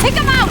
Take him out!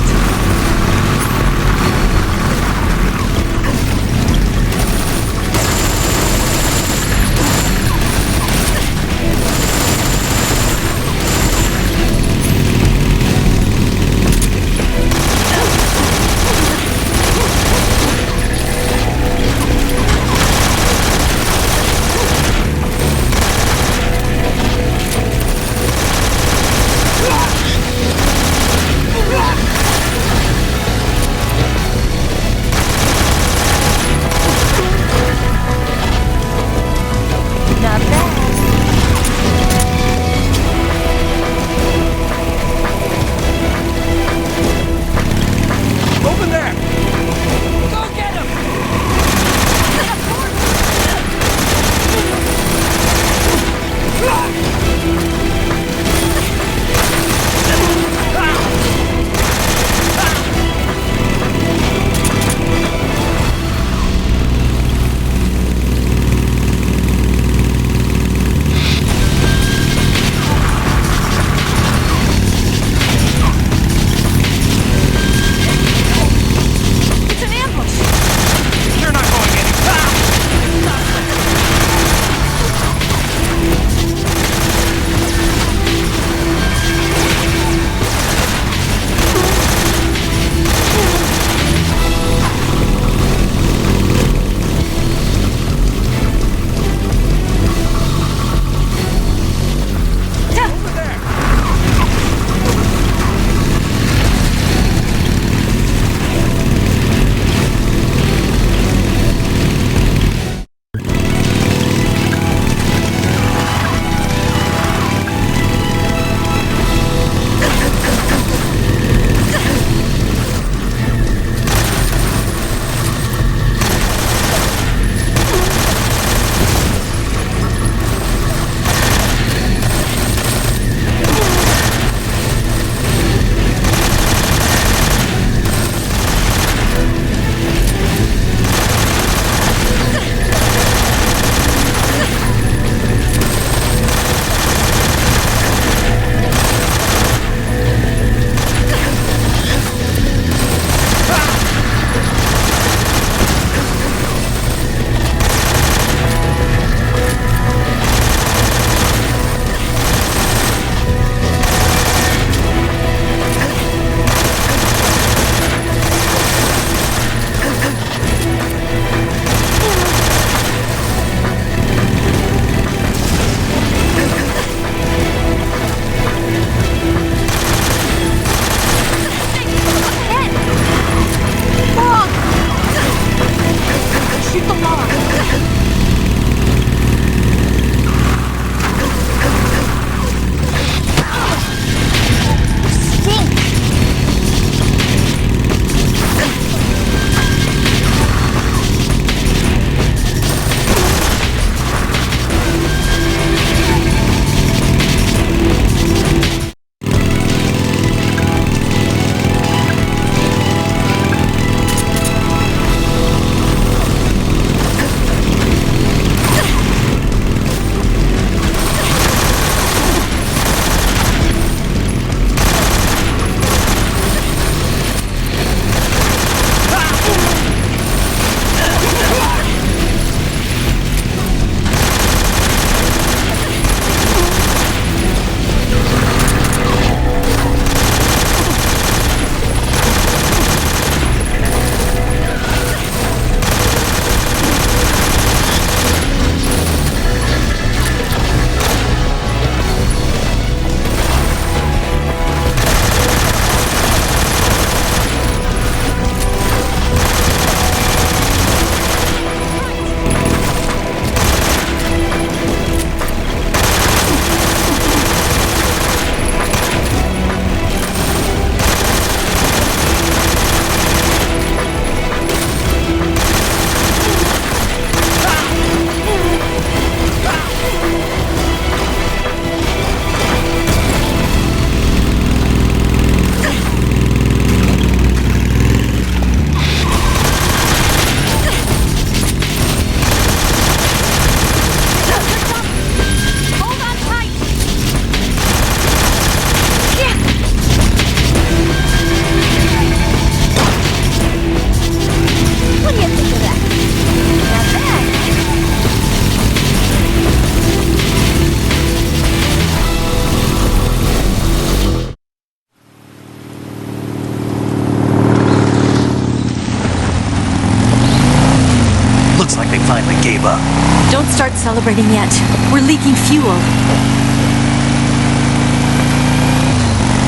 Don't start celebrating yet. We're leaking fuel.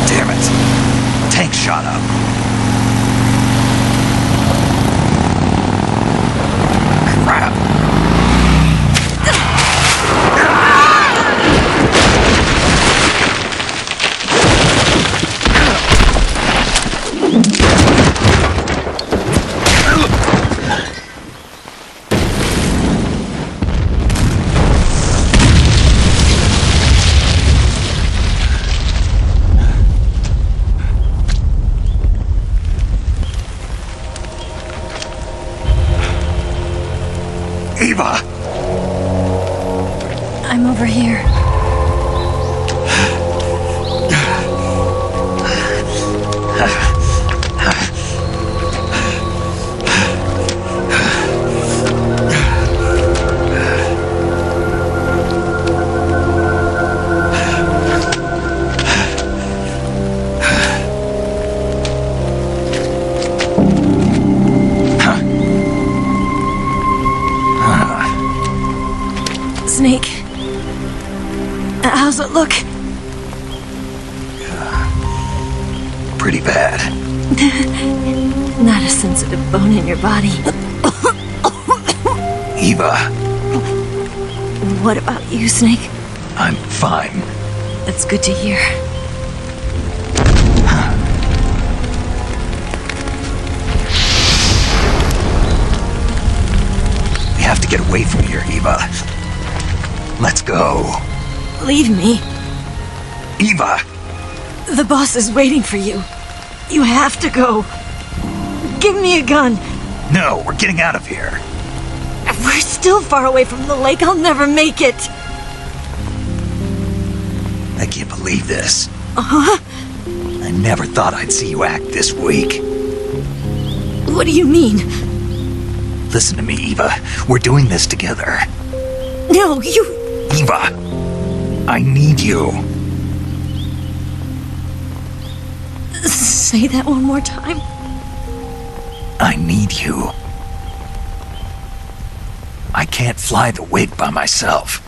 Damn it. Tank shot up. Crap. Eva! I'm over here. Snake. How's it look? Pretty bad. Not a sensitive bone in your body. Eva, What about you, Snake? I'm fine. That's good to hear. We have to get away from here, Eva. Let's go. Leave me. Eva! The boss is waiting for you. You have to go. Give me a gun. No, we're getting out of here. We're still far away from the lake. I'll never make it. I can't believe this. Uh-huh. I never thought I'd see you act this weak. What do you mean? Listen to me, Eva. We're doing this together. No, you... Eva! I need you. Say that one more time. I need you. I can't fly the wig by myself.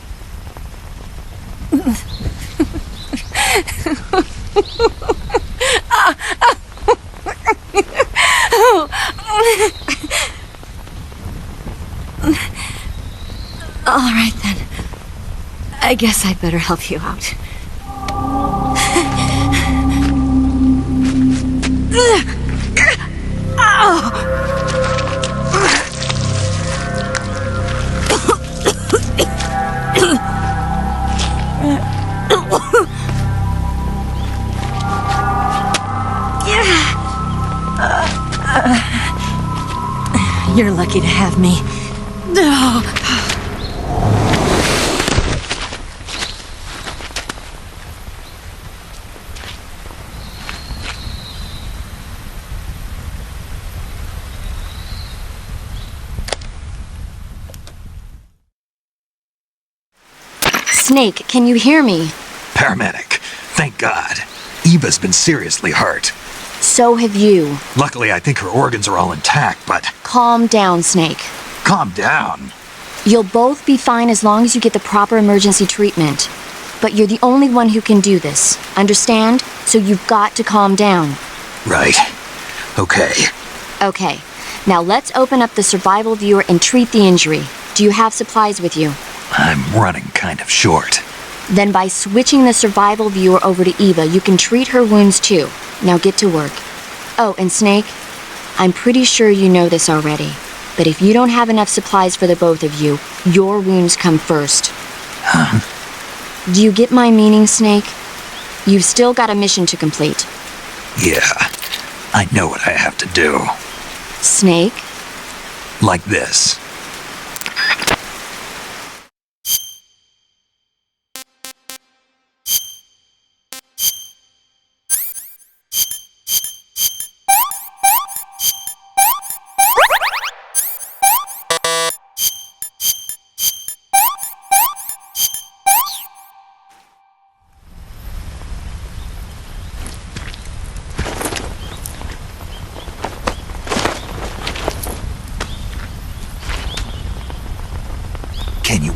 All right, then. I guess I'd better help you out. You're lucky to have me. No. Snake, can you hear me? Paramedic. Thank God. Eva's been seriously hurt. So have you. Luckily, I think her organs are all intact, but... Calm down, Snake. Calm down. You'll both be fine as long as you get the proper emergency treatment. But you're the only one who can do this. Understand? So you've got to calm down. Right. Okay. Okay. Now let's open up the survival viewer and treat the injury. Do you have supplies with you? I'm running kind of short. Then by switching the survival viewer over to Eva, you can treat her wounds too. Now get to work. Oh, and Snake, I'm pretty sure you know this already, but if you don't have enough supplies for the both of you, your wounds come first. Huh? Do you get my meaning, Snake? You've still got a mission to complete. Yeah. I know what I have to do. Snake? Like this.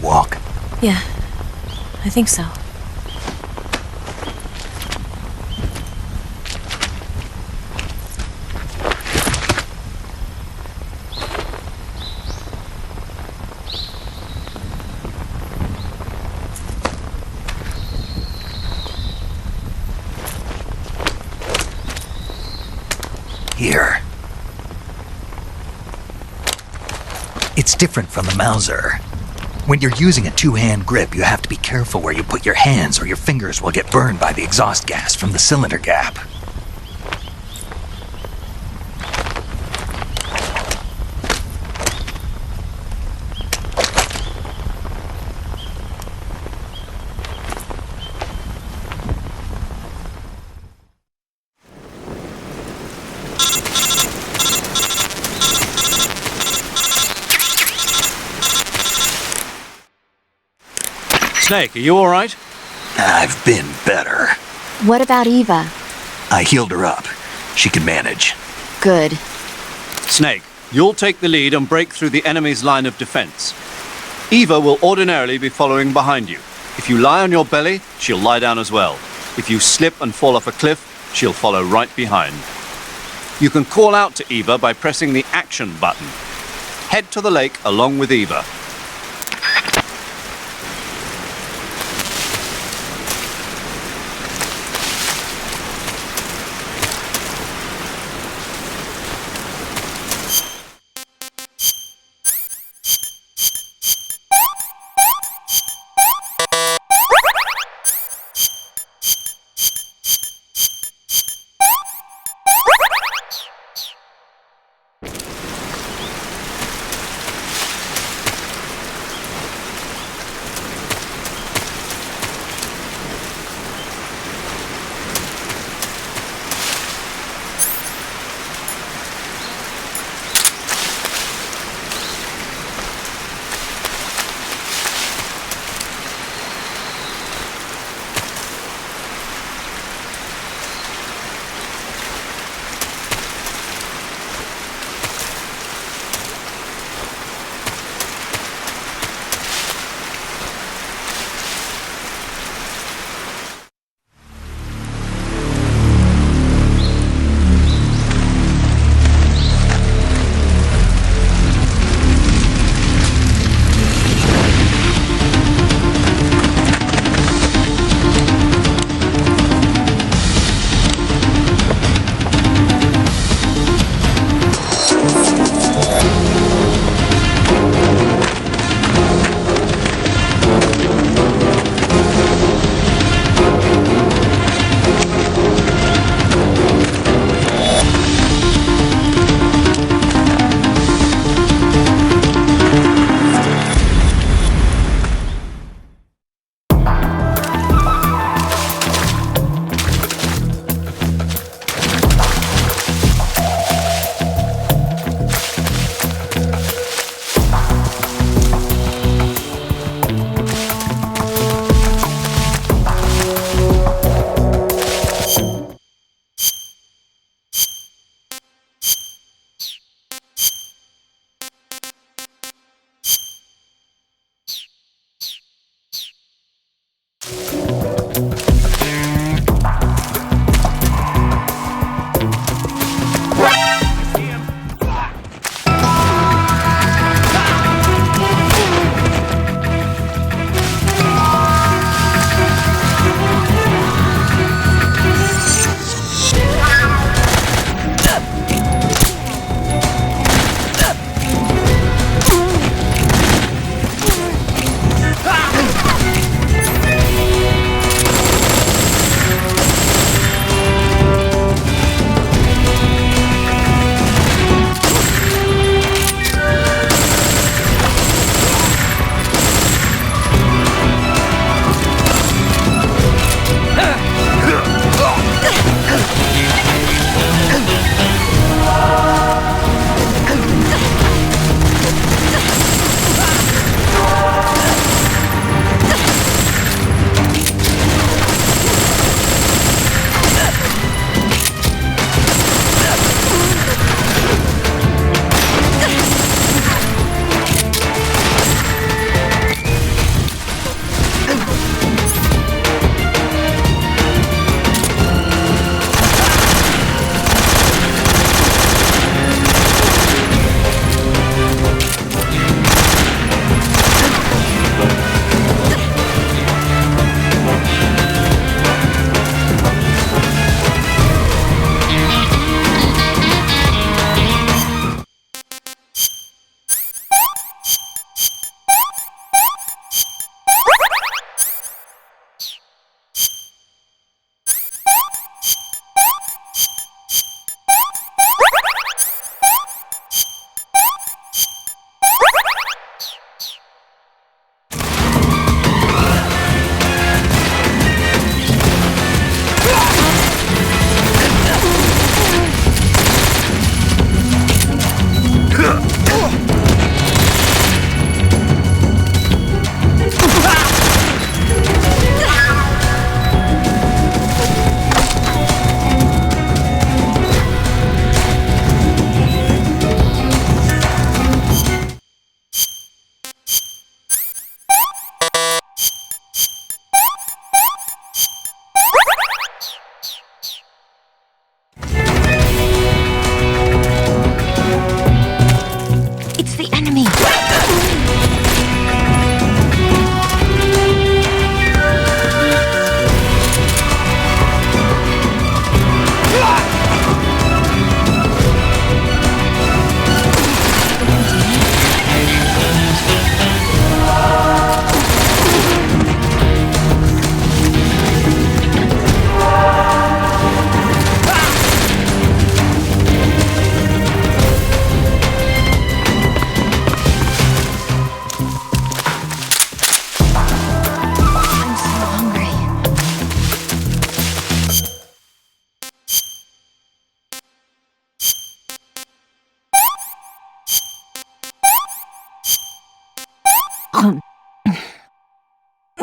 walk? Yeah, I think so. Here. It's different from the Mauser. When you're using a two-hand grip, you have to be careful where you put your hands or your fingers will get burned by the exhaust gas from the cylinder gap. Snake, are you alright? I've been better. What about Eva? I healed her up. She can manage. Good. Snake, you'll take the lead and break through the enemy's line of defense. Eva will ordinarily be following behind you. If you lie on your belly, she'll lie down as well. If you slip and fall off a cliff, she'll follow right behind. You can call out to Eva by pressing the action button. Head to the lake along with Eva.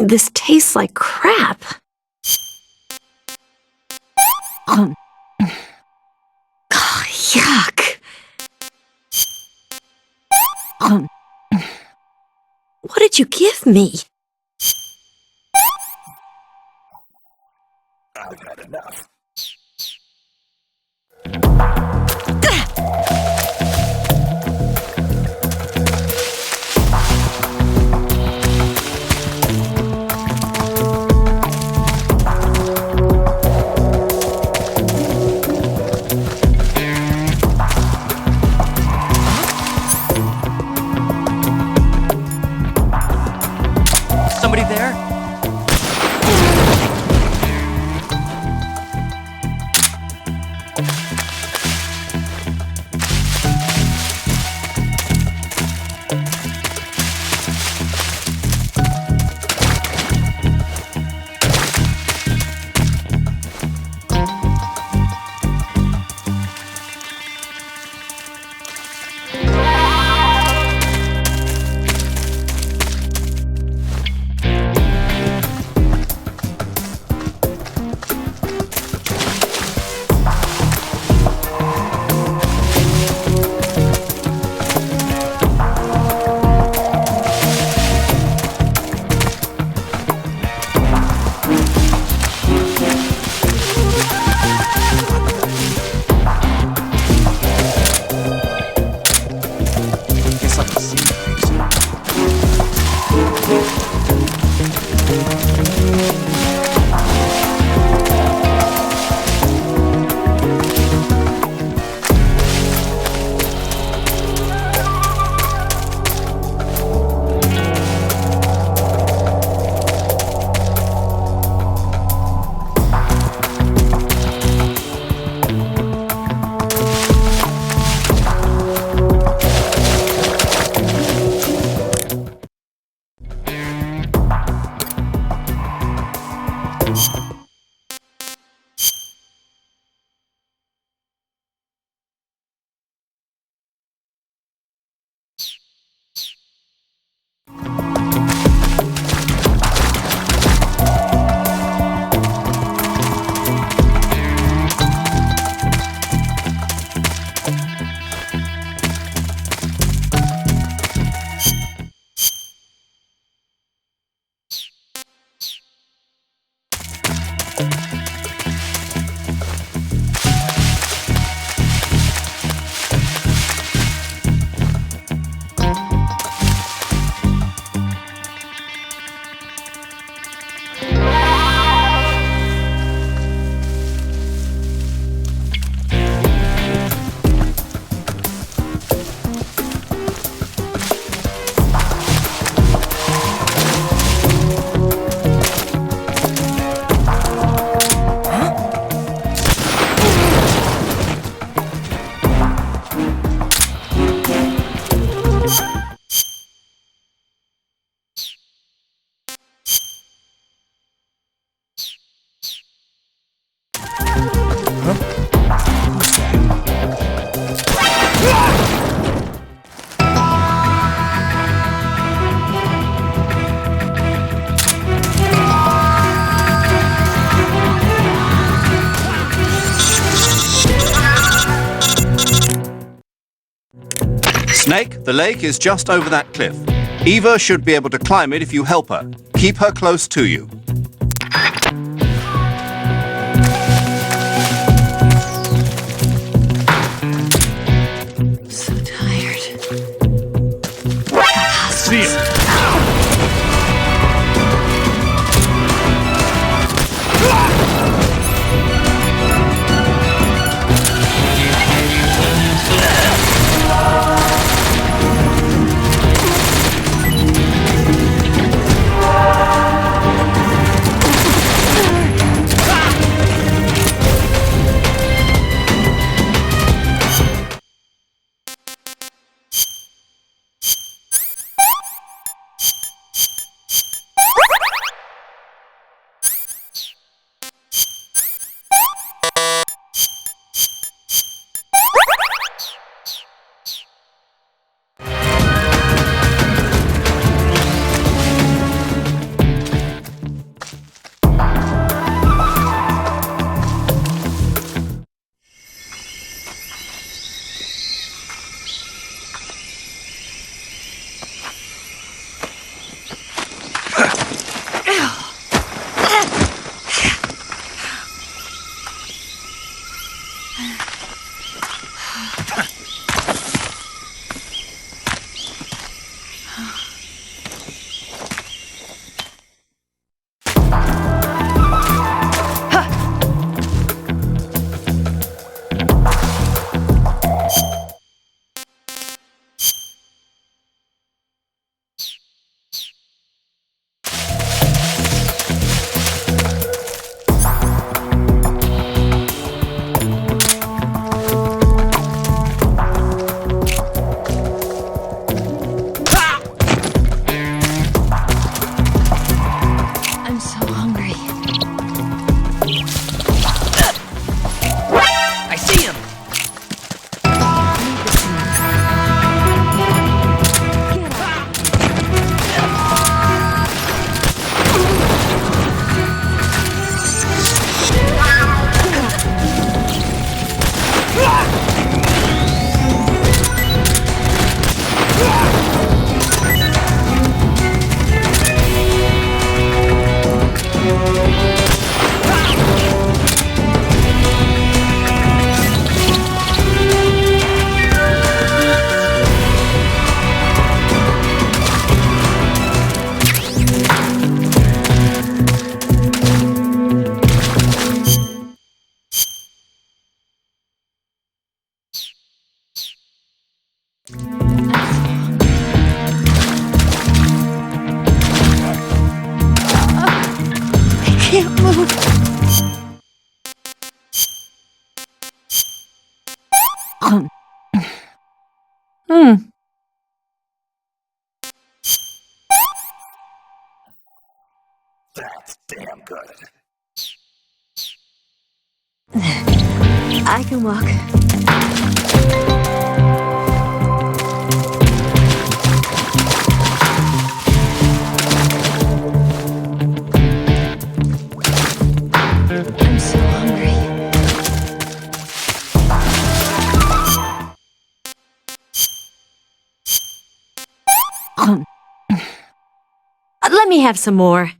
This tastes like crap. Oh, yuck. What did you give me? I've had enough. Somebody there? Snake, the lake is just over that cliff. Eva should be able to climb it if you help her. Keep her close to you. So tired. See ya. I'm so hungry. I see him! I can't move. That's damn good. I can walk. I'm so hungry. Let me have some more.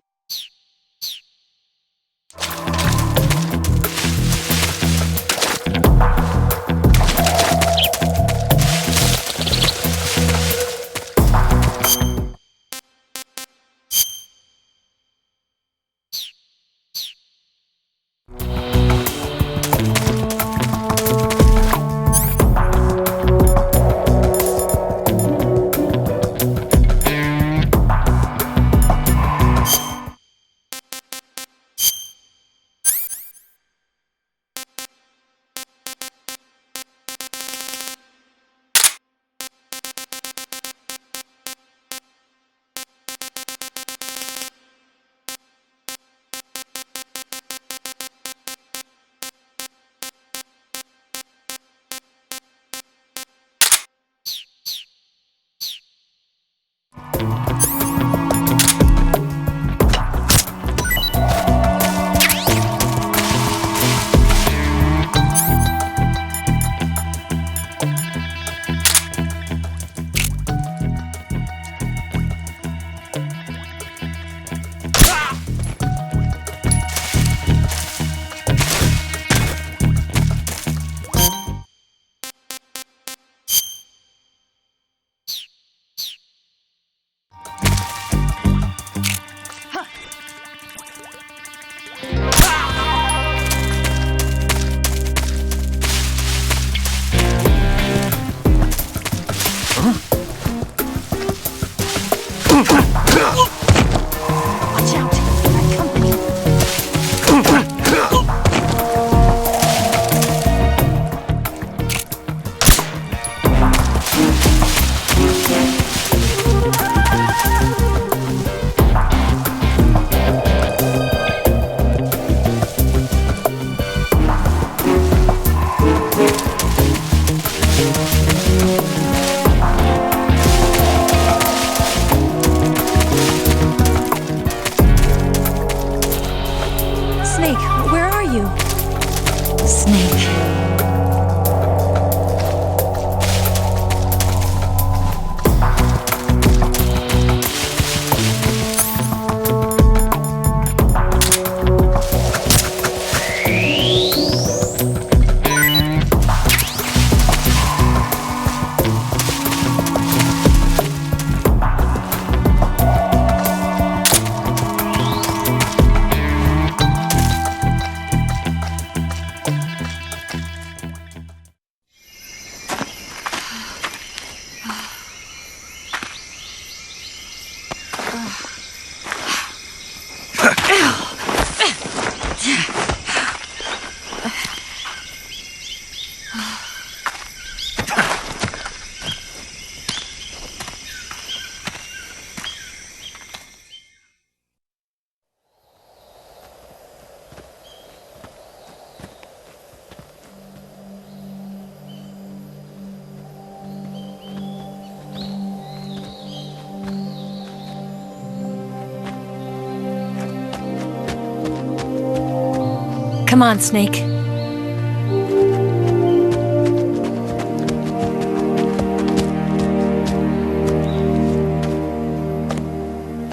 Come on, Snake.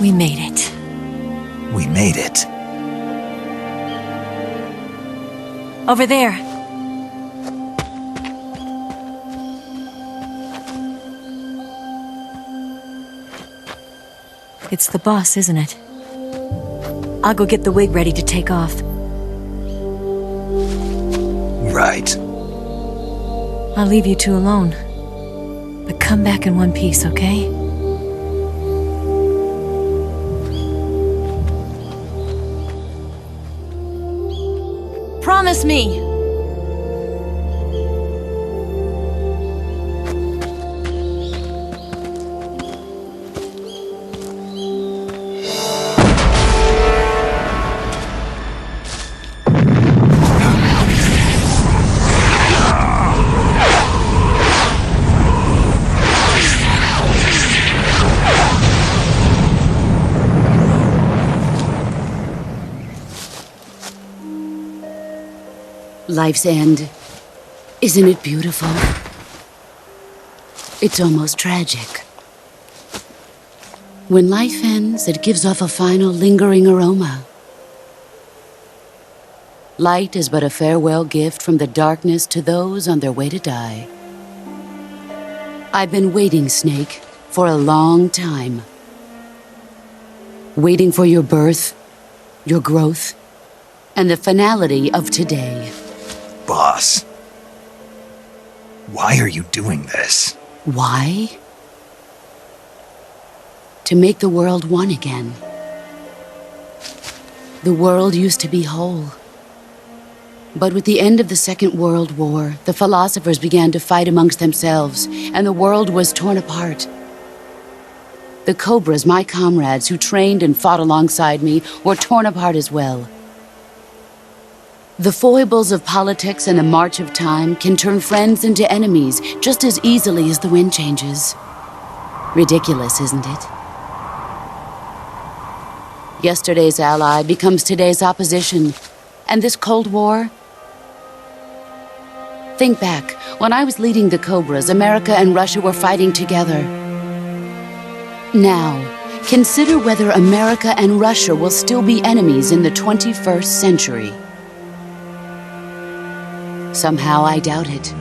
We made it. We made it. Over there. It's the boss, isn't it? I'll go get the wig ready to take off. Right. I'll leave you two alone. But come back in one piece, okay? Promise me! Life's end. Isn't it beautiful? It's almost tragic. When life ends, it gives off a final lingering aroma. Light is but a farewell gift from the darkness to those on their way to die. I've been waiting, Snake, for a long time. Waiting for your birth, your growth, and the finality of today. Boss. Why are you doing this? Why? To make the world one again. The world used to be whole. But with the end of the Second World War, the philosophers began to fight amongst themselves, and the world was torn apart. The Cobras, my comrades who trained and fought alongside me, were torn apart as well. The foibles of politics and the march of time can turn friends into enemies just as easily as the wind changes. Ridiculous, isn't it? Yesterday's ally becomes today's opposition. And this Cold War? Think back. When I was leading the Cobras, America and Russia were fighting together. Now, consider whether America and Russia will still be enemies in the 21st century. Somehow I doubt it.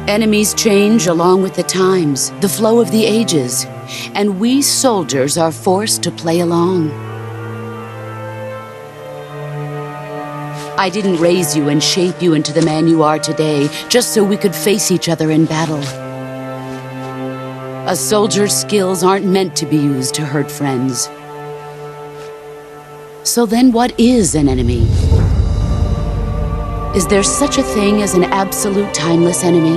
Enemies change along with the times, the flow of the ages, and we soldiers are forced to play along. I didn't raise you and shape you into the man you are today just so we could face each other in battle. A soldier's skills aren't meant to be used to hurt friends. So then what is an enemy? Is there such a thing as an absolute timeless enemy?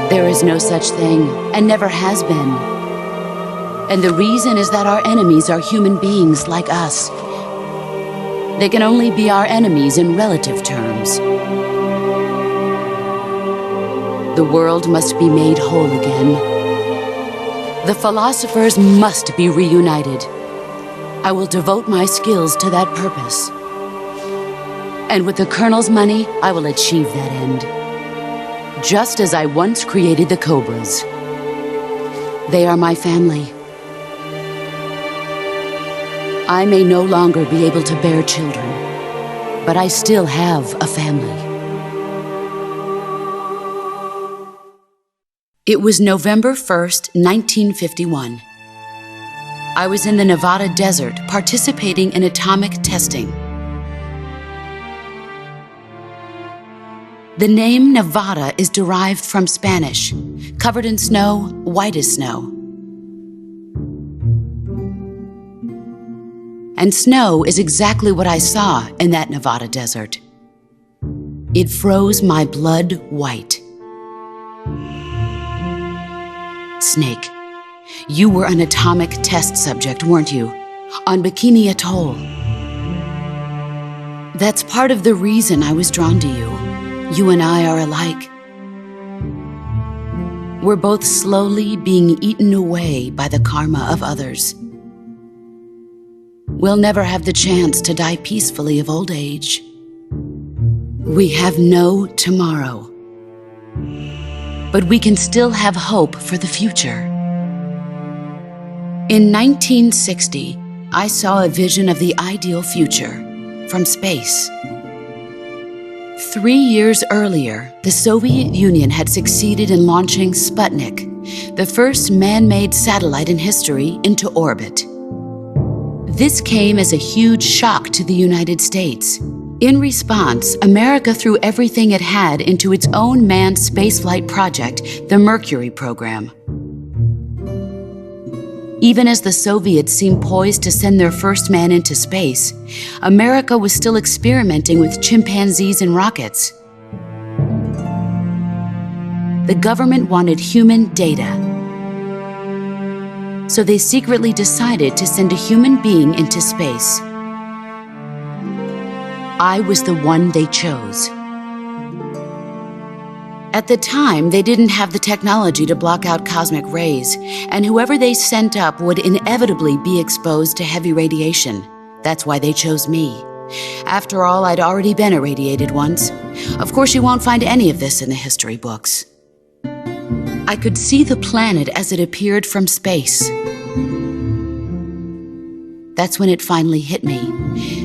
There is no such thing, and never has been. And the reason is that our enemies are human beings like us. They can only be our enemies in relative terms. The world must be made whole again. The philosophers must be reunited. I will devote my skills to that purpose. And with the Colonel's money, I will achieve that end. Just as I once created the Cobras. They are my family. I may no longer be able to bear children, but I still have a family. It was November 1st, 1951. I was in the Nevada desert participating in atomic testing. The name Nevada is derived from Spanish, covered in snow, white as snow. And snow is exactly what I saw in that Nevada desert. It froze my blood white. Snake, you were an atomic test subject, weren't you? On Bikini Atoll. That's part of the reason I was drawn to you. You and I are alike. We're both slowly being eaten away by the karma of others. we'll never have the chance to die peacefully of old age. We have no tomorrow. But we can still have hope for the future. In 1960, I saw a vision of the ideal future from space. 3 years earlier, the Soviet Union had succeeded in launching Sputnik, the first man-made satellite in history, into orbit. This came as a huge shock to the United States. In response, America threw everything it had into its own manned spaceflight project, the Mercury program. Even as the Soviets seemed poised to send their first man into space, America was still experimenting with chimpanzees and rockets. The government wanted human data, so they secretly decided to send a human being into space. I was the one they chose. At the time, they didn't have the technology to block out cosmic rays, and whoever they sent up would inevitably be exposed to heavy radiation. That's why they chose me. After all, I'd already been irradiated once. Of course, you won't find any of this in the history books. I could see the planet as it appeared from space. That's when it finally hit me.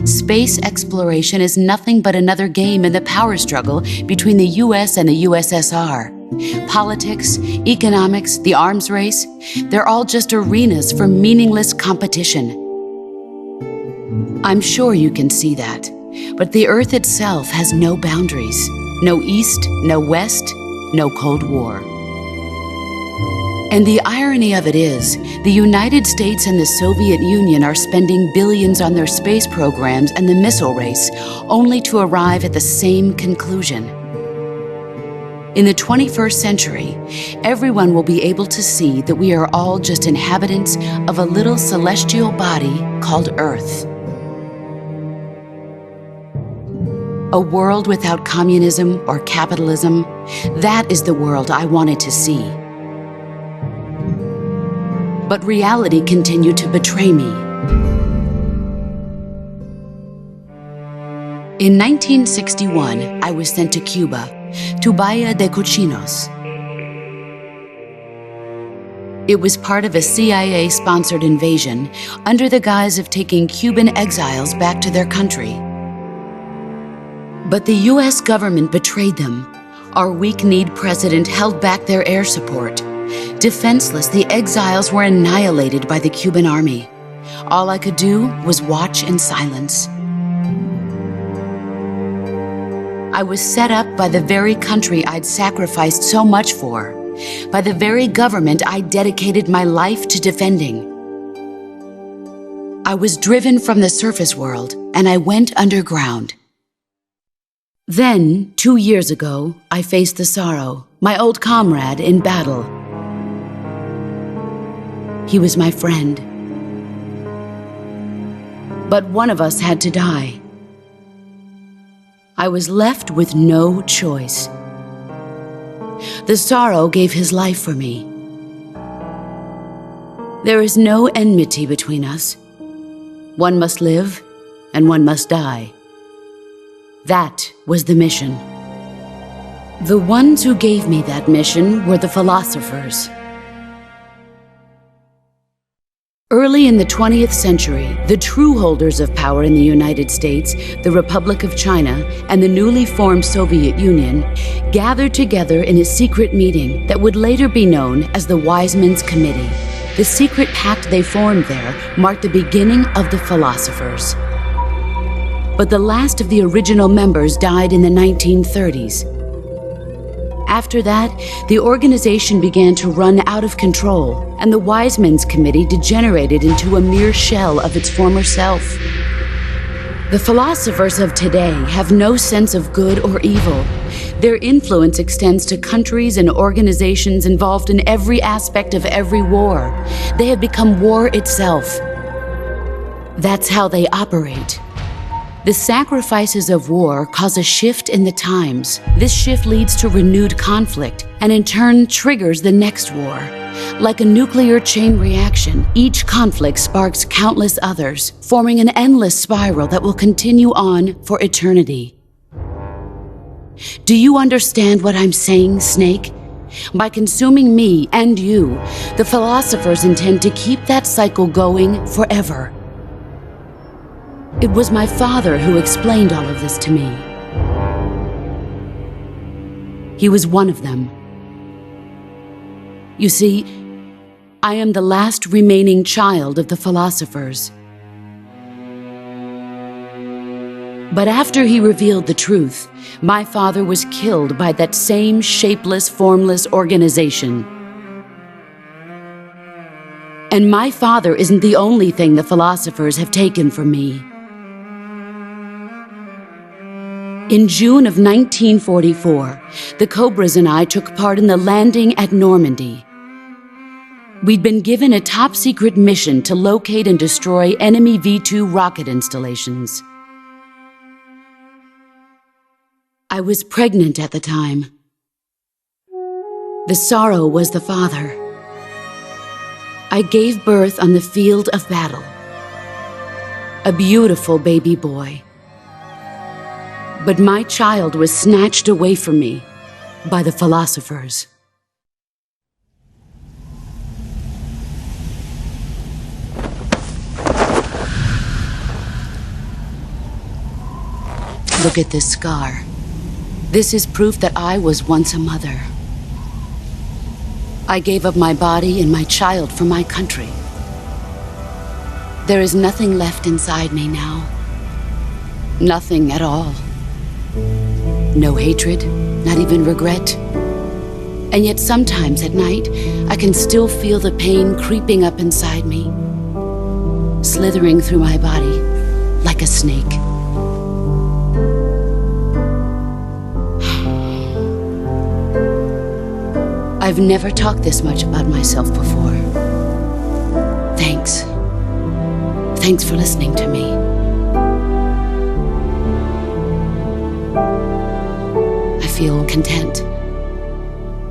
Space exploration is nothing but another game in the power struggle between the US and the USSR. Politics, economics, the arms race, they're all just arenas for meaningless competition. I'm sure you can see that, but the Earth itself has no boundaries. No East, no West, no Cold War. And the irony of it is, the United States and the Soviet Union are spending billions on their space programs and the missile race, only to arrive at the same conclusion. In the 21st century, everyone will be able to see that we are all just inhabitants of a little celestial body called Earth. A world without communism or capitalism, that is the world I wanted to see. But reality continued to betray me. In 1961, I was sent to Cuba, to Bahia de Cochinos. It was part of a CIA-sponsored invasion under the guise of taking Cuban exiles back to their country. But the US government betrayed them. Our weak-kneed president held back their air support. Defenseless, the exiles were annihilated by the Cuban army. All I could do was watch in silence. I was set up by the very country I'd sacrificed so much for, by the very government I dedicated my life to defending. I was driven from the surface world, and I went underground. Then, 2 years ago, I faced the Sorrow, my old comrade in battle. He was my friend. But one of us had to die. I was left with no choice. The Sorrow gave his life for me. There is no enmity between us. One must live, and one must die. That was the mission. The ones who gave me that mission were the philosophers. Early in the 20th century, the true holders of power in the United States, the Republic of China, and the newly formed Soviet Union gathered together in a secret meeting that would later be known as the Wiseman's Committee. The secret pact they formed there marked the beginning of the philosophers. But the last of the original members died in the 1930s. After that, the organization began to run out of control, and the Wiseman's Committee degenerated into a mere shell of its former self. The philosophers of today have no sense of good or evil. Their influence extends to countries and organizations involved in every aspect of every war. They have become war itself. That's how they operate. The sacrifices of war cause a shift in the times. This shift leads to renewed conflict, and in turn triggers the next war. Like a nuclear chain reaction, each conflict sparks countless others, forming an endless spiral that will continue on for eternity. Do you understand what I'm saying, Snake? By consuming me and you, the philosophers intend to keep that cycle going forever. It was my father who explained all of this to me. He was one of them. You see, I am the last remaining child of the philosophers. But after he revealed the truth, my father was killed by that same shapeless, formless organization. And my father isn't the only thing the philosophers have taken from me. In June of 1944, the Cobras and I took part in the landing at Normandy. We'd been given a top-secret mission to locate and destroy enemy V-2 rocket installations. I was pregnant at the time. The sorrow was the father. I gave birth on the field of battle. A beautiful baby boy. But my child was snatched away from me by the philosophers. Look at this scar. This is proof that I was once a mother. I gave up my body and my child for my country. There is nothing left inside me now. Nothing at all. No hatred, not even regret. And yet sometimes at night, I can still feel the pain creeping up inside me, slithering through my body like a snake. I've never talked this much about myself before. Thanks. Thanks for listening to me. I feel content.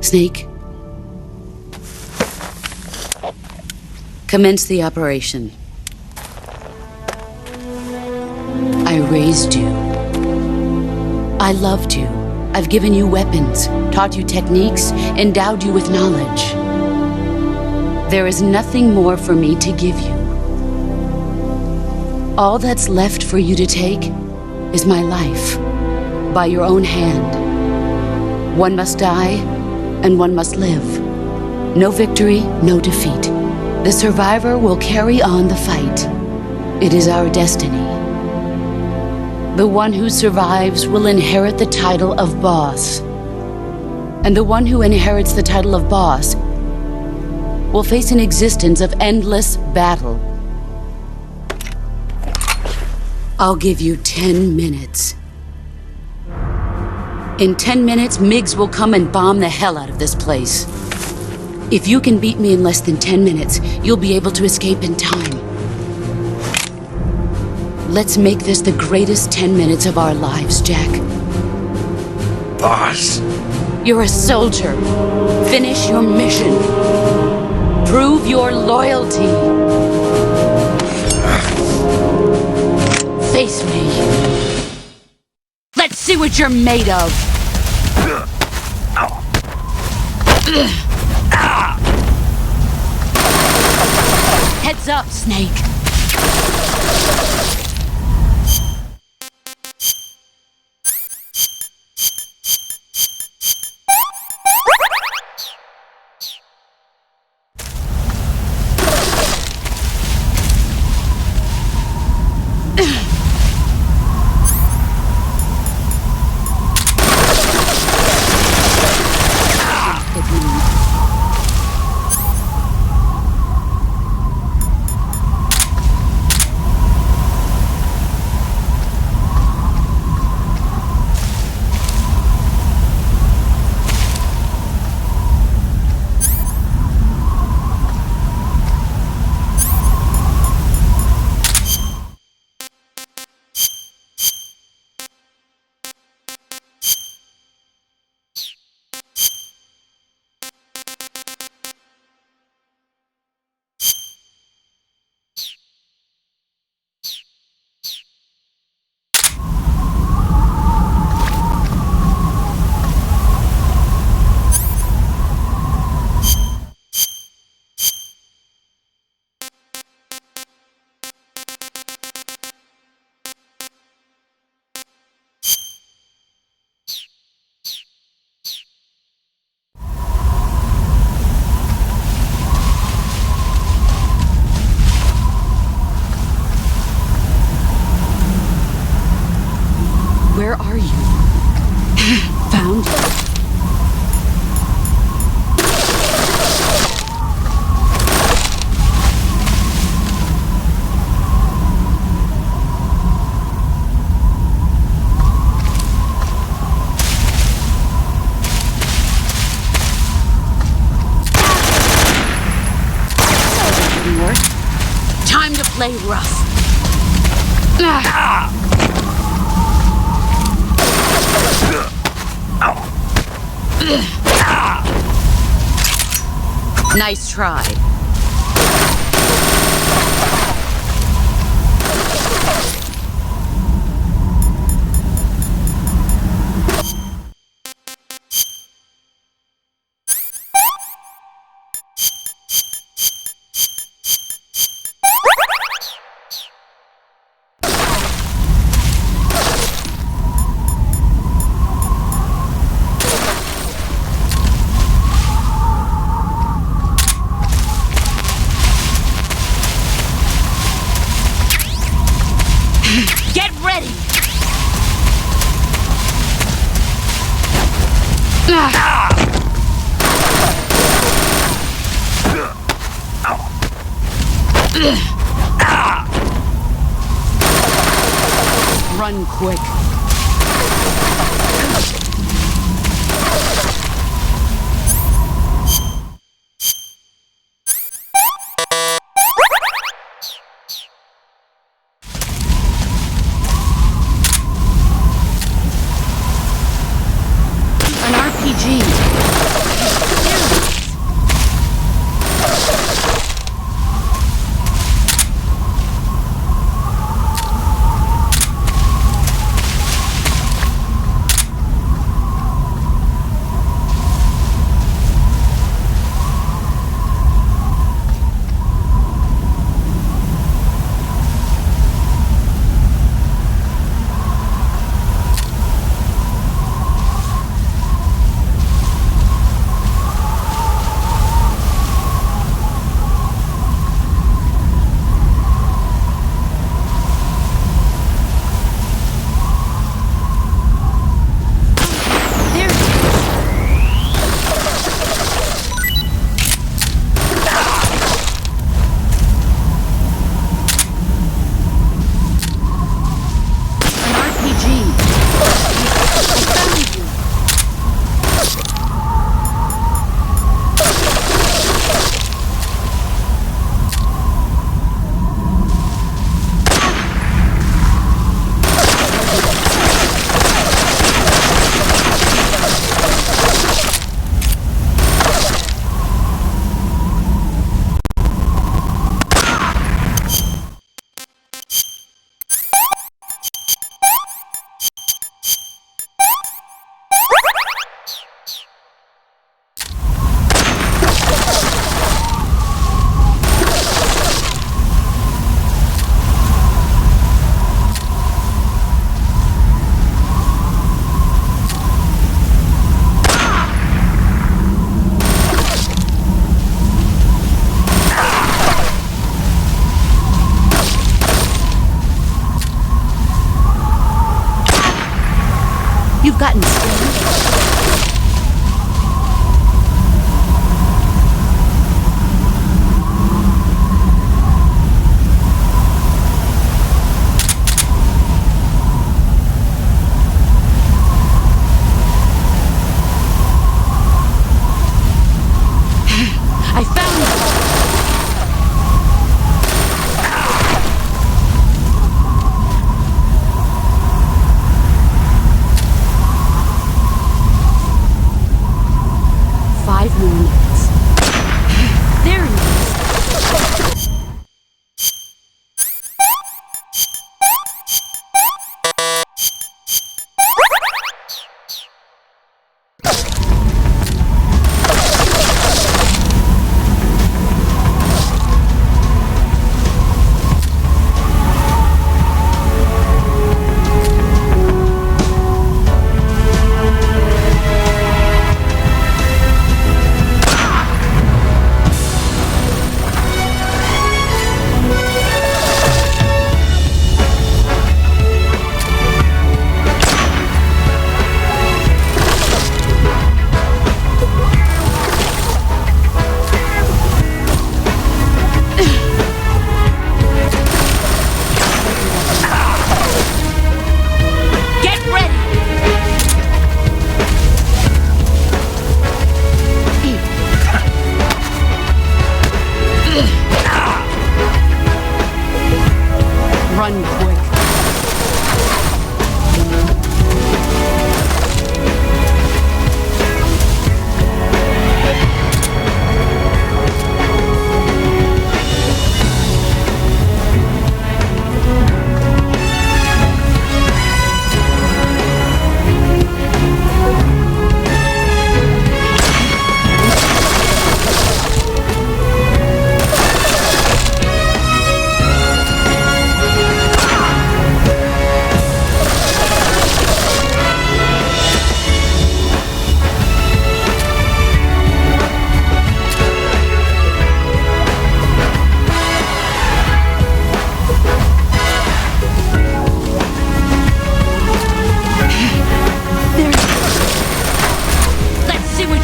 Snake, commence the operation. I raised you. I loved you. I've given you weapons, taught you techniques, endowed you with knowledge. There is nothing more for me to give you. All that's left for you to take is my life, by your own hand. One must die, and one must live. No victory, no defeat. The survivor will carry on the fight. It is our destiny. The one who survives will inherit the title of boss. And the one who inherits the title of boss will face an existence of endless battle. I'll give you 10 minutes. In 10 minutes, Miggs will come and bomb the hell out of this place. If you can beat me in less than 10 minutes, you'll be able to escape in time. Let's make this the greatest 10 minutes of our lives, Jack. Boss. You're a soldier. Finish your mission. Prove your loyalty. Face me. Let's see what you're made of. Heads up, Snake. play rough. Nice try. Get ready! Run quick. An RPG. You've gotten strange. I found you! 5 more minutes. There he is!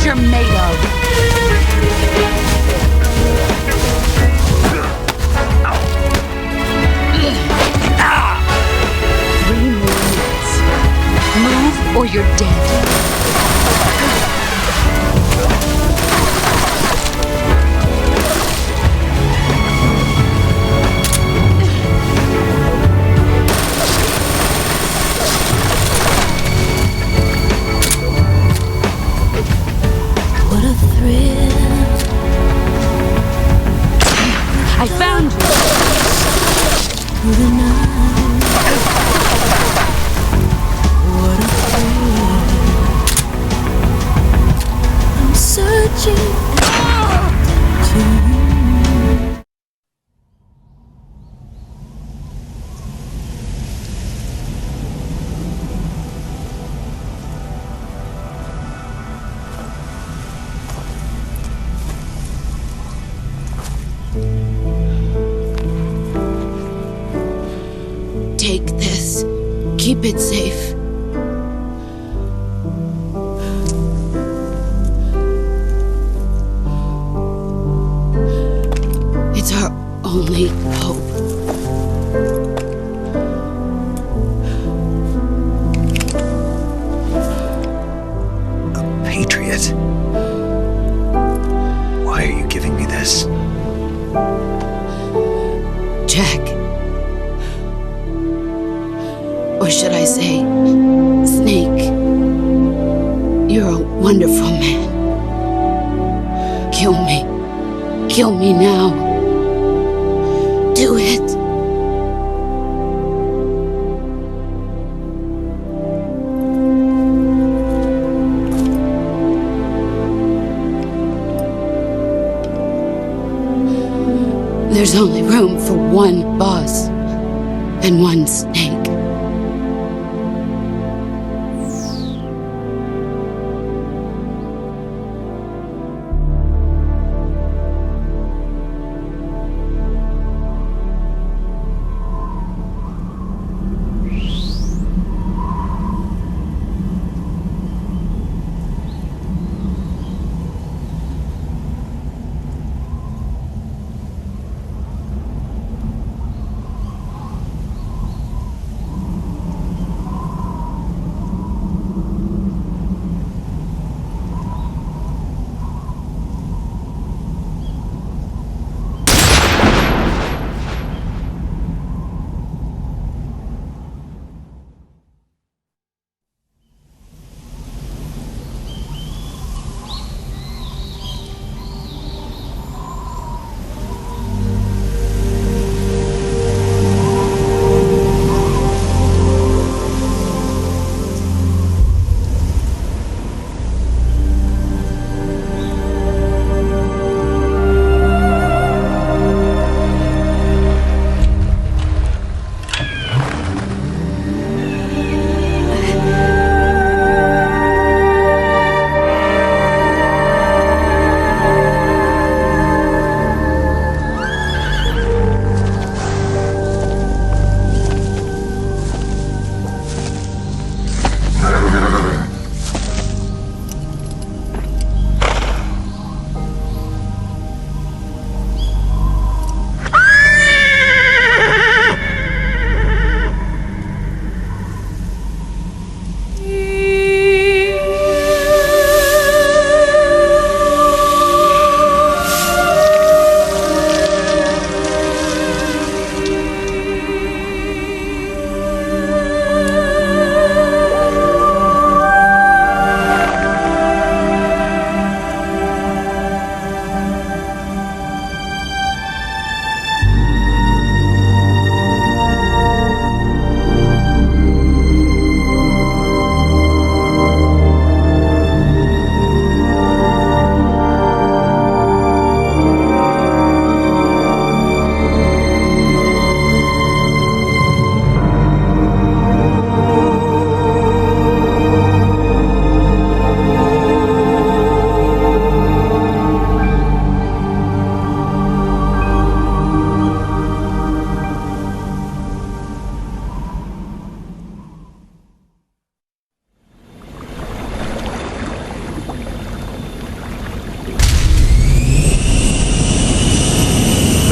you're made of. Three more minutes. Move or you're dead. What a thrill. I found you. Through the night. What a thrill. I'm searching to you. Take this. Keep it safe. It's our only hope. A patriot? Why are you giving me this? Jack. Or should I say, Snake? You're a wonderful man. Kill me. Kill me now. Do it. There's only room for one boss and one snake.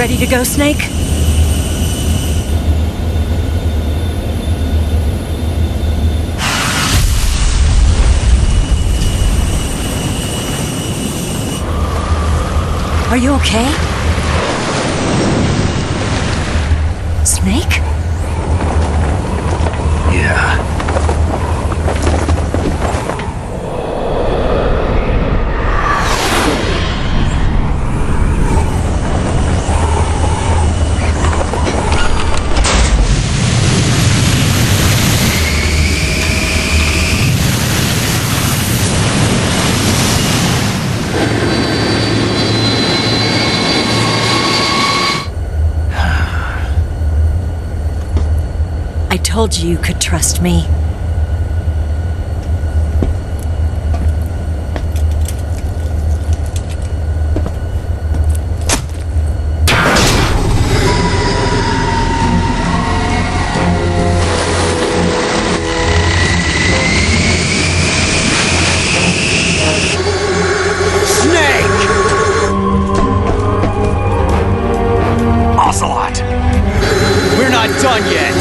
Ready to go, Snake? Are you okay? Snake? Yeah. I told you you could trust me. Ocelot! We're not done yet!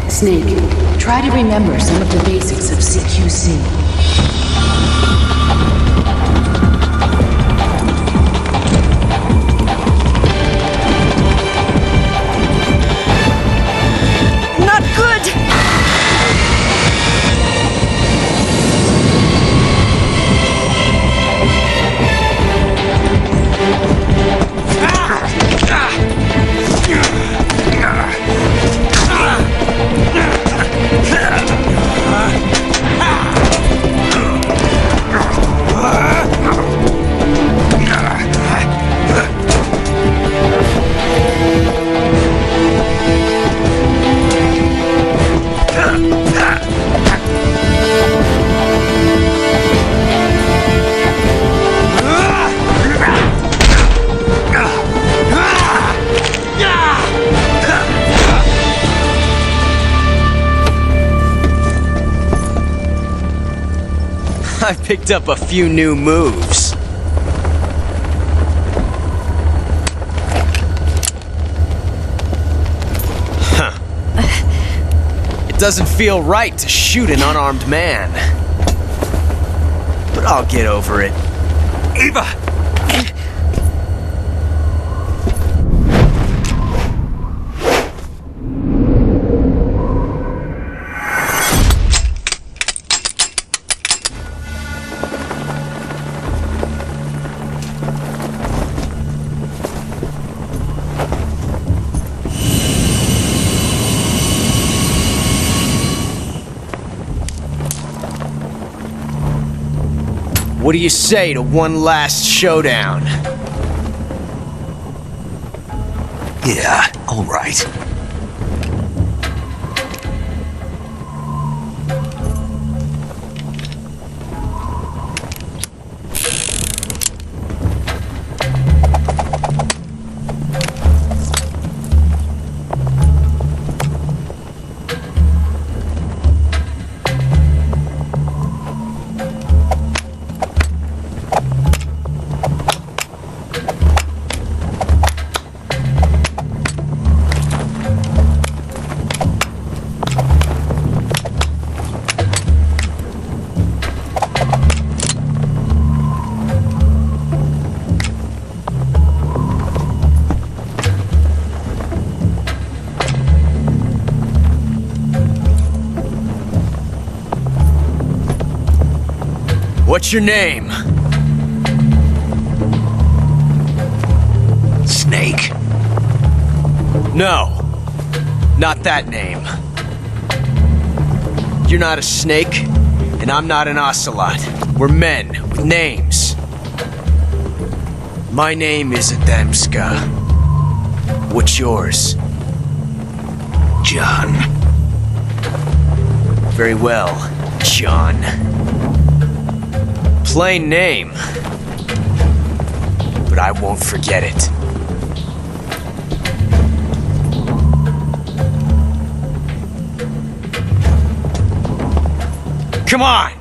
Snake, try to remember some of the basics of CQC. Not good! I picked up a few new moves. Huh. It doesn't feel right to shoot an unarmed man. But I'll get over it. Eva! What do you say to one last showdown? Yeah, all right. What's your name? Snake. No. Not that name. You're not a snake, and I'm not an ocelot. We're men with names. My name is Adamska. What's yours? John. Very well, John. Plain name. But I won't forget it. Come on!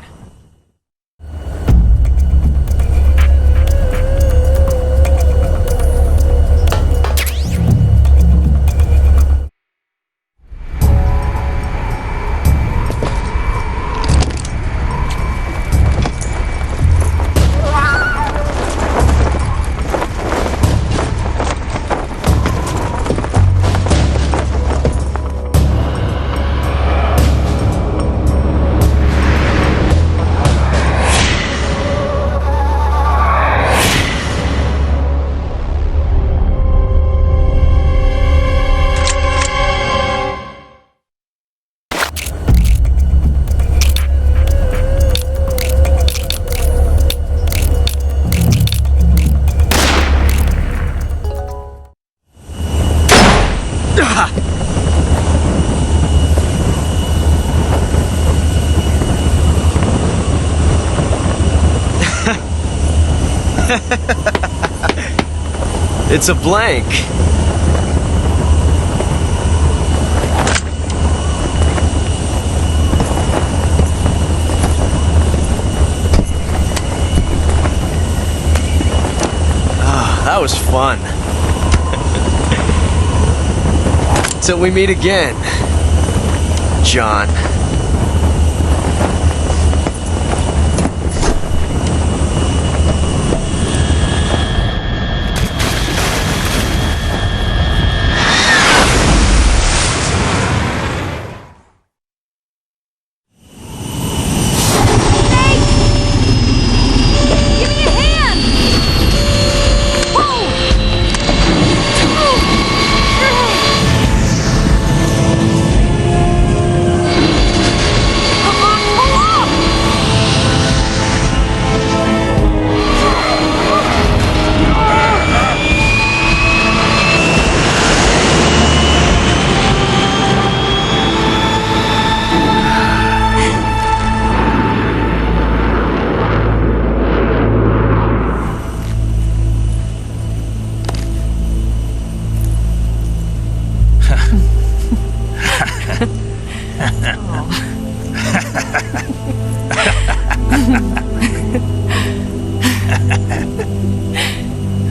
It's a blank. Ah, that was fun. Till we meet again, John.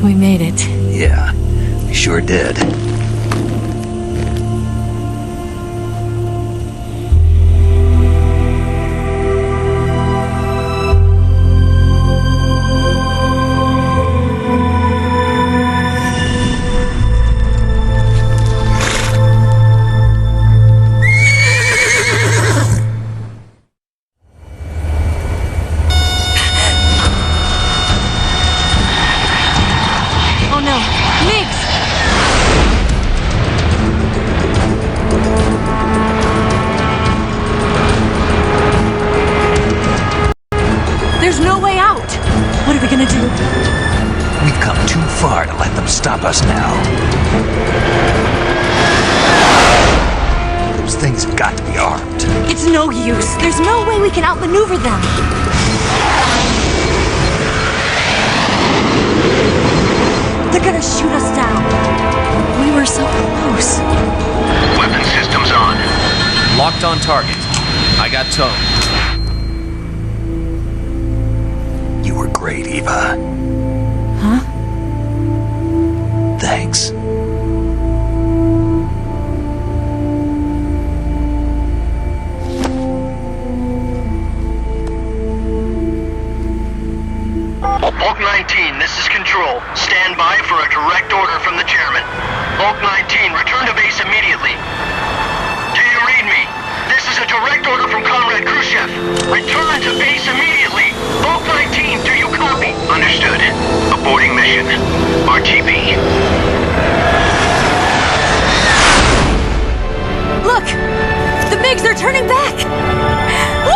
We made it. Yeah, we sure did. Oh no, Nix! There's no way out! What are we gonna do? We've come too far to let them stop us now. Those things have got to be armed. It's no use. There's no way we can outmaneuver them. They're gonna shoot us down. We were so close. Weapon systems on. Locked on target. I got towed. You were great, Eva. Huh? Thanks. Hulk 19, this is Control. Stand by for a direct order from the chairman. Hulk 19, return to base immediately. Do you read me? This is a direct order from Comrade Khrushchev. Return to base immediately. Hulk Hulk 19, do you copy? Understood. Aborting mission. RTB. Look! The MiGs are turning back! Woo!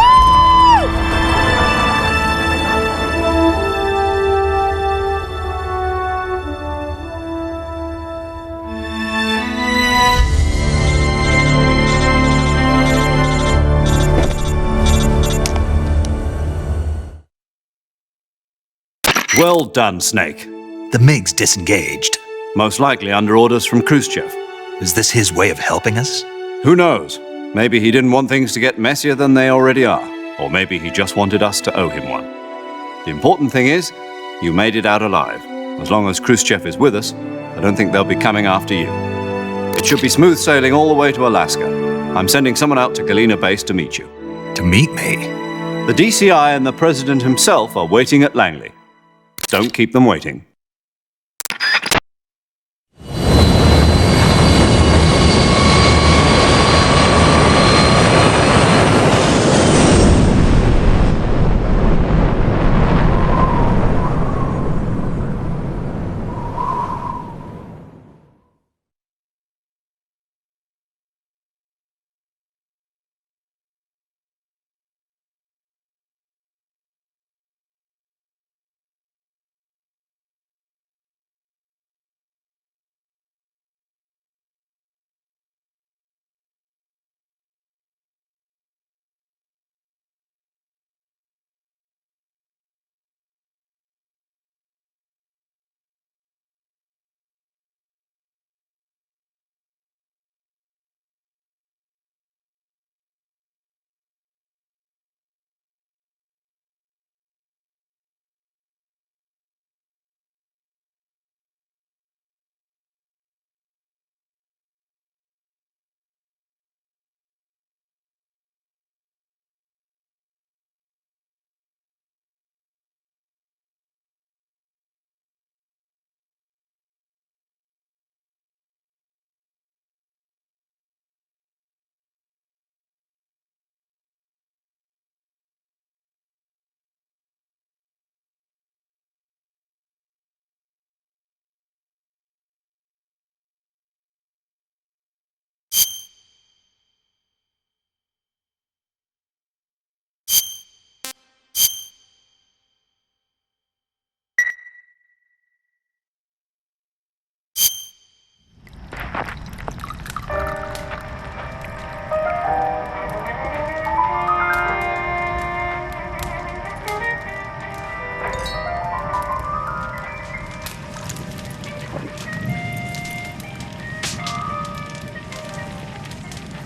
Well done, Snake. The MiGs disengaged. Most likely under orders from Khrushchev. Is this his way of helping us? Who knows? Maybe he didn't want things to get messier than they already are. Or maybe he just wanted us to owe him one. The important thing is, you made it out alive. As long as Khrushchev is with us, I don't think they'll be coming after you. It should be smooth sailing all the way to Alaska. I'm sending someone out to Galena Base to meet you. To meet me? The DCI and the President himself are waiting at Langley. Don't keep them waiting.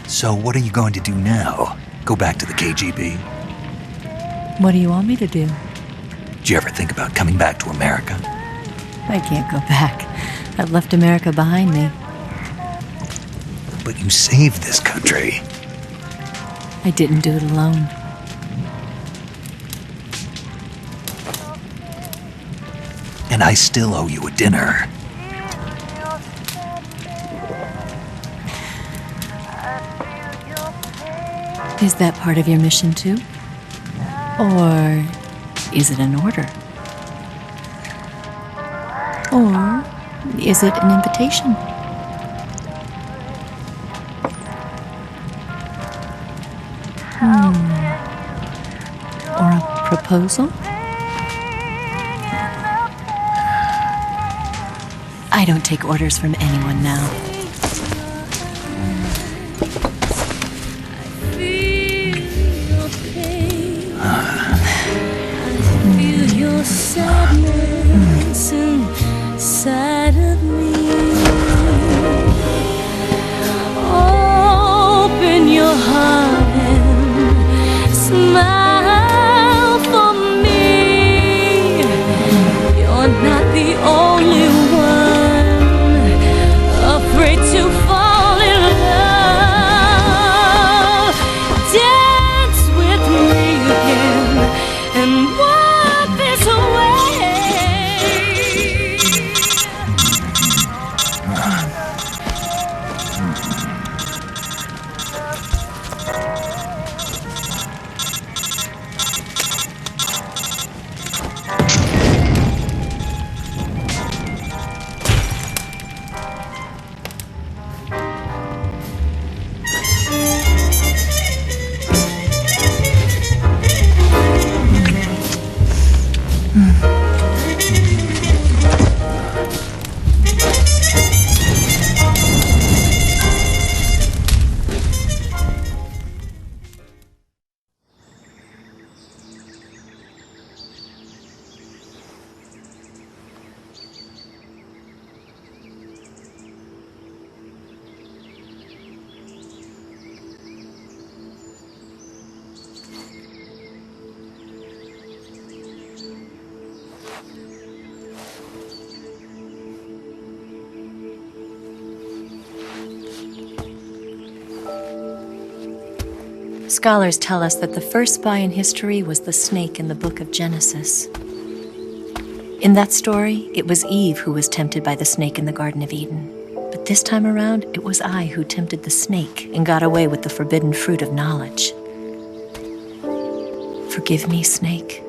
So what are you going to do now? Go back to the KGB? What do you want me to do? Did you ever think about coming back to America? I can't go back. I've left America behind me. But you saved this country. I didn't do it alone. And I still owe you a dinner. Is that part of your mission too? Or is it an order? Or is it an invitation? Or a proposal? I don't take orders from anyone now. Sadness inside of me. Open your heart and smile for me. You're not the only one afraid. Scholars tell us that the first spy in history was the snake in the book of Genesis. In that story, it was Eve who was tempted by the snake in the Garden of Eden. But this time around, it was I who tempted the snake and got away with the forbidden fruit of knowledge. Forgive me, Snake.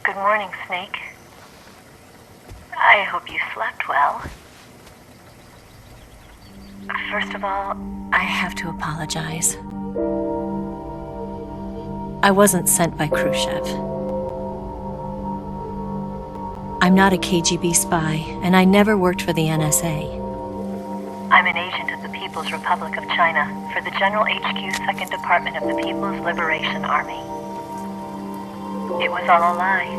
Good morning, Snake. I hope you slept well. First of all, I have to apologize. I wasn't sent by Khrushchev. I'm not a KGB spy, and I never worked for the NSA. I'm an agent of the People's Republic of China for the General HQ 2nd Department of the People's Liberation Army. It was all a lie.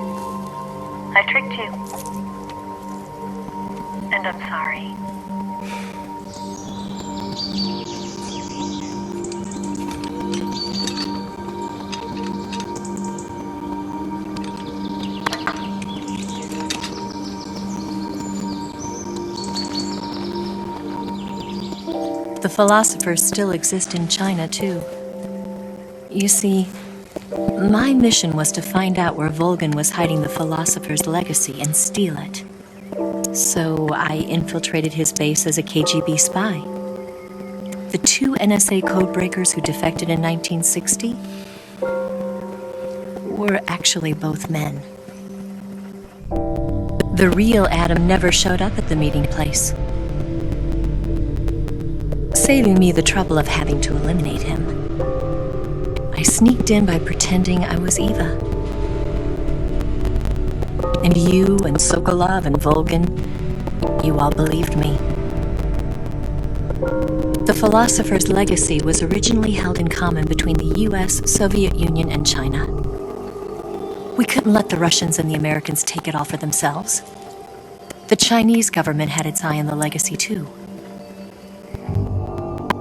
I tricked you. And I'm sorry. The philosophers still exist in China, too. You see, my mission was to find out where Volgin was hiding the philosopher's legacy and steal it. So I infiltrated his base as a KGB spy. The two NSA codebreakers who defected in 1960 were actually both men. The real Adam never showed up at the meeting place, saving me the trouble of having to eliminate him. I sneaked in by pretending I was Eva. And you and Sokolov and Volgin, you all believed me. The philosopher's legacy was originally held in common between the US, Soviet Union, and China. We couldn't let the Russians and the Americans take it all for themselves. The Chinese government had its eye on the legacy, too.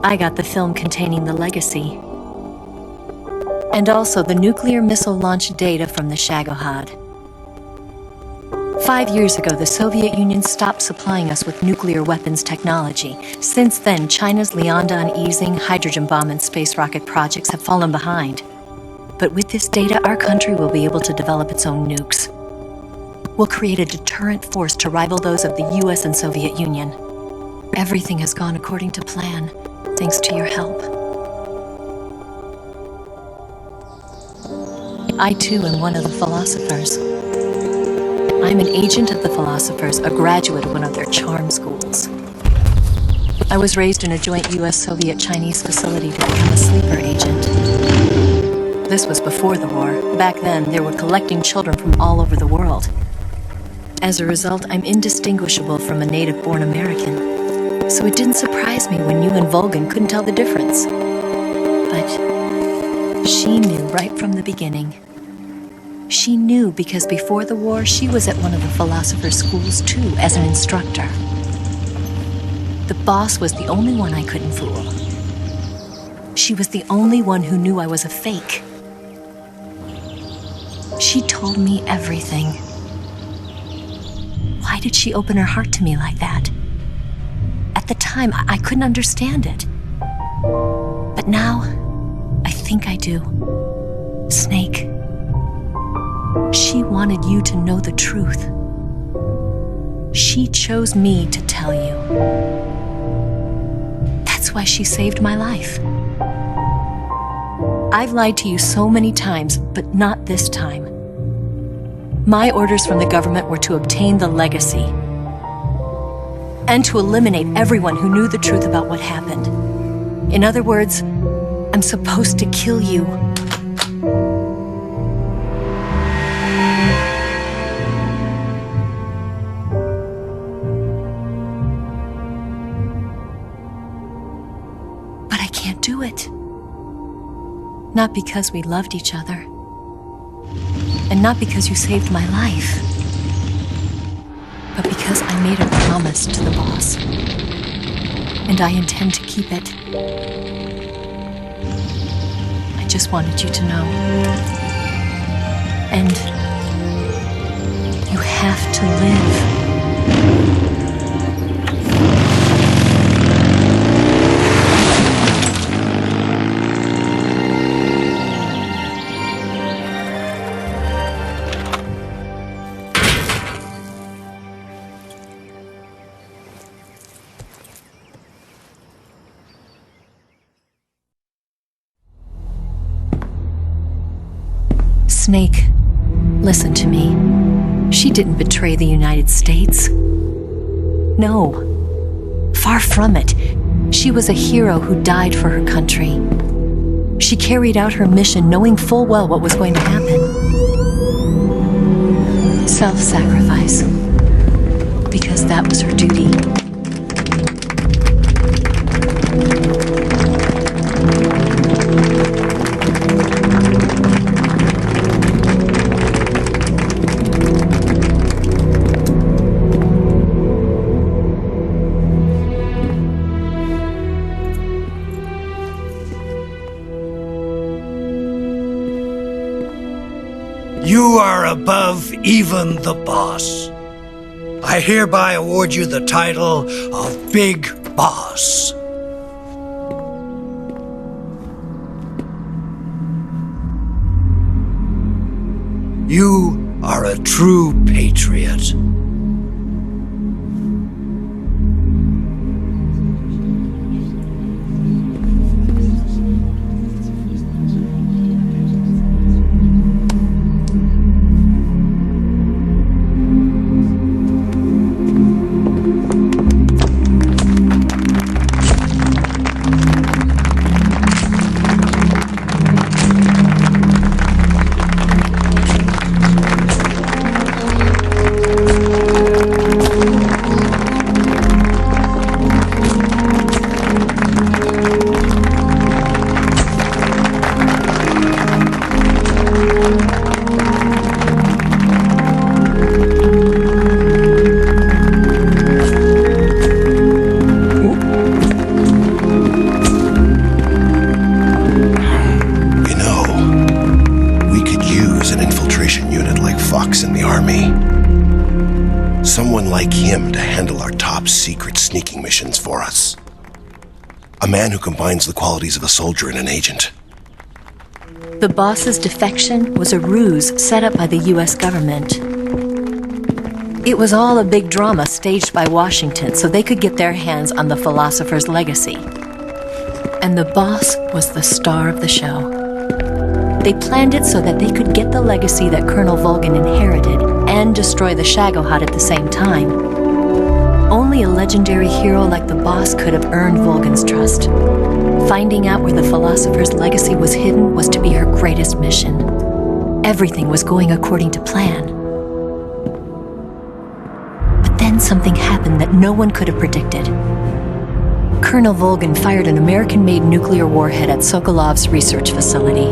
I got the film containing the legacy, and also the nuclear missile launch data from the Shagohod. 5 years ago, the Soviet Union stopped supplying us with nuclear weapons technology. Since then, China's Liaodong easing, hydrogen bomb, and space rocket projects have fallen behind. But with this data, our country will be able to develop its own nukes. We'll create a deterrent force to rival those of the US and Soviet Union. Everything has gone according to plan, thanks to your help. I too am one of the philosophers. I'm an agent of the philosophers, a graduate of one of their charm schools. I was raised in a joint US-Soviet-Chinese facility to become a sleeper agent. This was before the war. Back then, they were collecting children from all over the world. As a result, I'm indistinguishable from a native-born American. So it didn't surprise me when you and Volgin couldn't tell the difference. But she knew right from the beginning. She knew because before the war, she was at one of the philosopher's schools too, as an instructor. The boss was the only one I couldn't fool. She was the only one who knew I was a fake. She told me everything. Why did she open her heart to me like that? At the time, I couldn't understand it. But now, I think I do. Snake. She wanted you to know the truth. She chose me to tell you. That's why she saved my life. I've lied to you so many times, but not this time. My orders from the government were to obtain the legacy and to eliminate everyone who knew the truth about what happened. In other words, I'm supposed to kill you. Not because we loved each other. And not because you saved my life. But because I made a promise to the boss. And I intend to keep it. I just wanted you to know. And you have to live. Snake, listen to me. She didn't betray the United States. No. Far from it. She was a hero who died for her country. She carried out her mission knowing full well what was going to happen. Self-sacrifice. Because that was her duty. You are above even the boss. I hereby award you the title of Big Boss. You are a true patriot. Someone like him to handle our top secret sneaking missions for us. A man who combines the qualities of a soldier and an agent. The boss's defection was a ruse set up by the US government. It was all a big drama staged by Washington so they could get their hands on the philosopher's legacy. And the boss was the star of the show. They planned it so that they could get the legacy that Colonel Volgin inherited and destroy the Shagohod at the same time. Only a legendary hero like the boss could have earned Volgin's trust. Finding out where the philosopher's legacy was hidden was to be her greatest mission. Everything was going according to plan. But then something happened that no one could have predicted. Colonel Volgin fired an American-made nuclear warhead at Sokolov's research facility.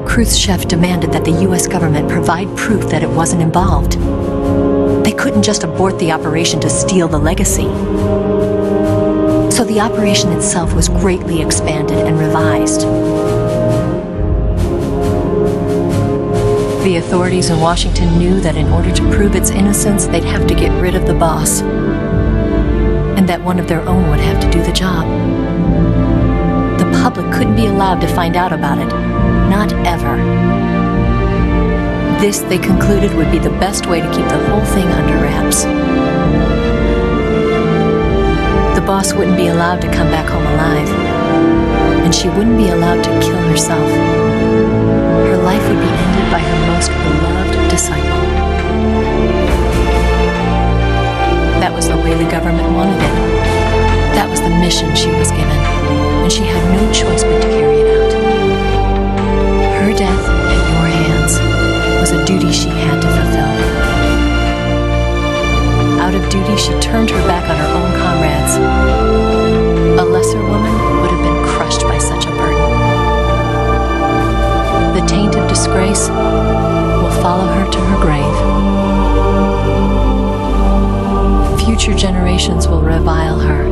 Khrushchev demanded that the US government provide proof that it wasn't involved. They couldn't just abort the operation to steal the legacy. So the operation itself was greatly expanded and revised. The authorities in Washington knew that in order to prove its innocence, they'd have to get rid of the boss. And that one of their own would have to do the job. The public couldn't be allowed to find out about it. Not ever. This, they concluded, would be the best way to keep the whole thing under wraps. The boss wouldn't be allowed to come back home alive. And she wouldn't be allowed to kill herself. Her life would be ended by her most beloved disciple. That was the way the government wanted it. That was the mission she was given, and she had no choice but to carry it out. Her death at your hands was a duty she had to fulfill. Out of duty, she turned her back on her own comrades. A lesser woman would have been crushed by such a burden. will follow her to her grave. Future generations will revile her.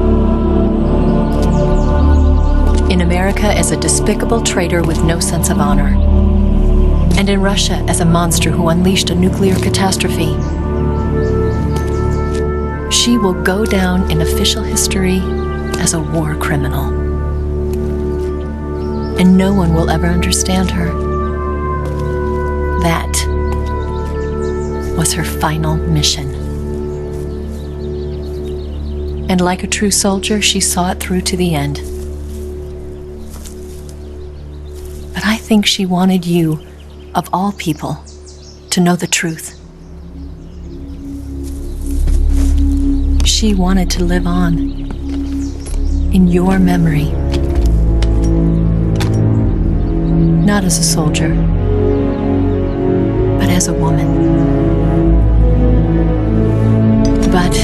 In America as a despicable traitor with no sense of honor. And in Russia as a monster who unleashed a nuclear catastrophe. She will go down in official history as a war criminal. And no one will ever understand her. That was her final mission. And like a true soldier, she saw it through to the end. But I think she wanted you, of all people, to know the truth. She wanted to live on in your memory. Not as a soldier, but as a woman. But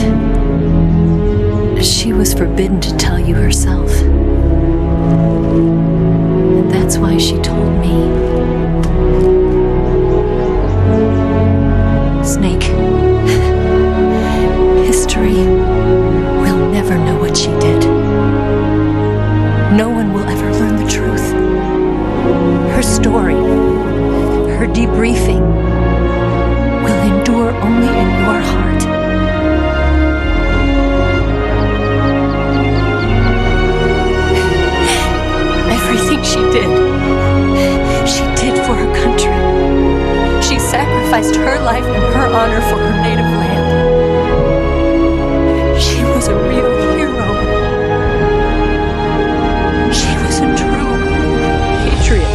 she was forbidden to tell you herself. And that's why she told me. Snake, history will never know what she did. No one will ever learn the truth. Her story, her debriefing, will endure only in your heart. Everything she did for her country. She sacrificed her life and her honor for her native land. She was a real hero. She was a true patriot.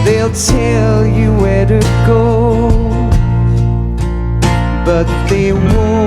They'll tell you where to go, but they won't.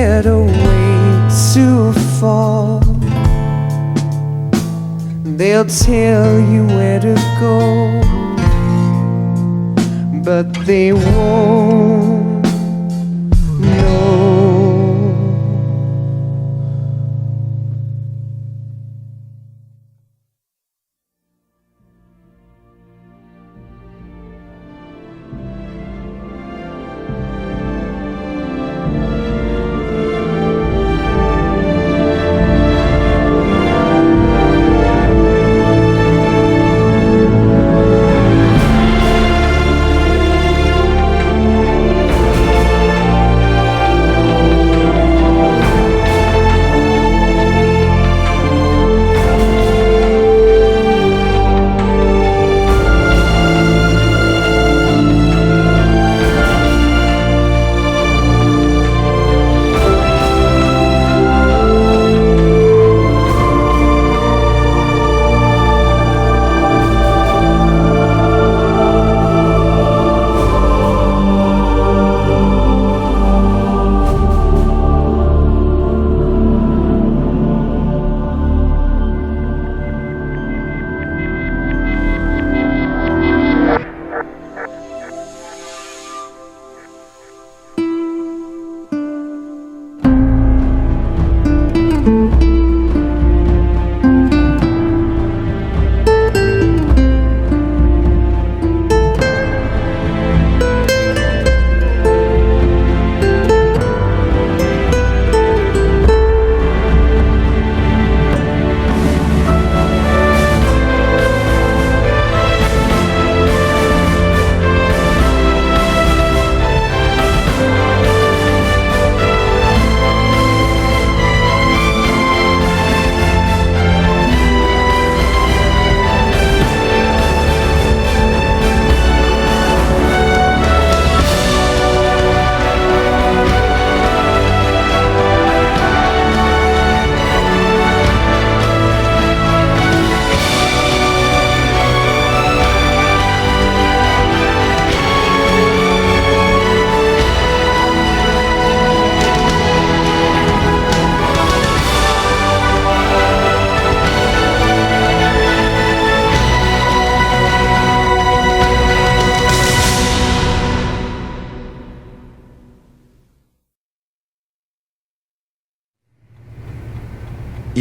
better way to fall. They'll tell you where to go, but they won't know.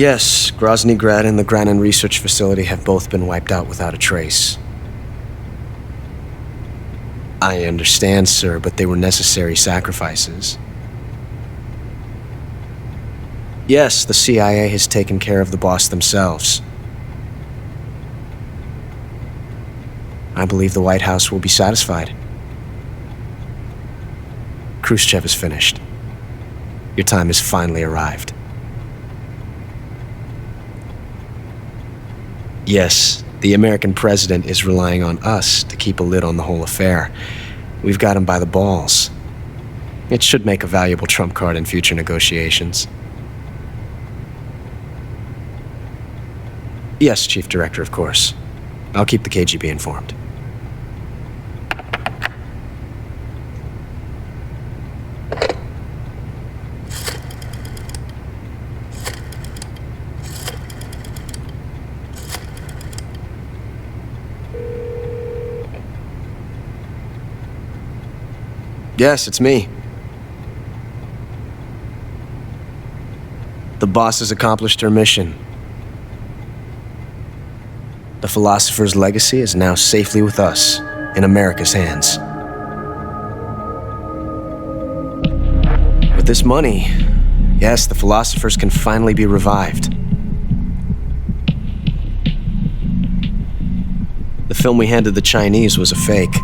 Yes, Grozny Grad and the Granin Research Facility have both been wiped out without a trace. I understand, sir, but they were necessary sacrifices. Yes, the CIA has taken care of the boss themselves. I believe the White House will be satisfied. Khrushchev is finished. Your time has finally arrived. Yes, the American president is relying on us to keep a lid on the whole affair. We've got him by the balls. It should make a valuable trump card in future negotiations. Yes, Chief Director, of course. I'll keep the KGB informed. Yes, it's me. The boss has accomplished her mission. The philosopher's legacy is now safely with us, in America's hands. With this money, yes, the philosophers can finally be revived. The film we handed the Chinese was a fake.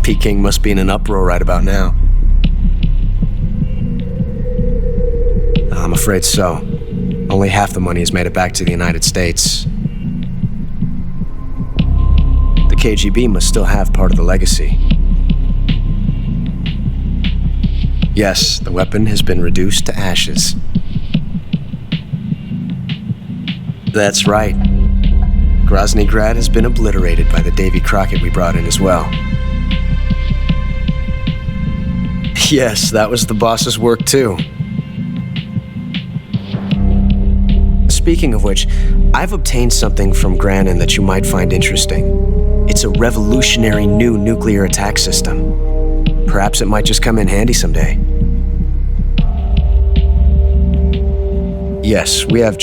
Peking must be in an uproar right about now. I'm afraid so. Only half the money has made it back to the United States. The KGB must still have part of the legacy. Yes, the weapon has been reduced to ashes. That's right. Grozny Grad has been obliterated by the Davy Crockett we brought in as well. Yes, that was the boss's work too. Speaking of which, I've obtained something from Granin that you might find interesting. It's a revolutionary new nuclear attack system. Perhaps it might just come in handy someday. Yes, we have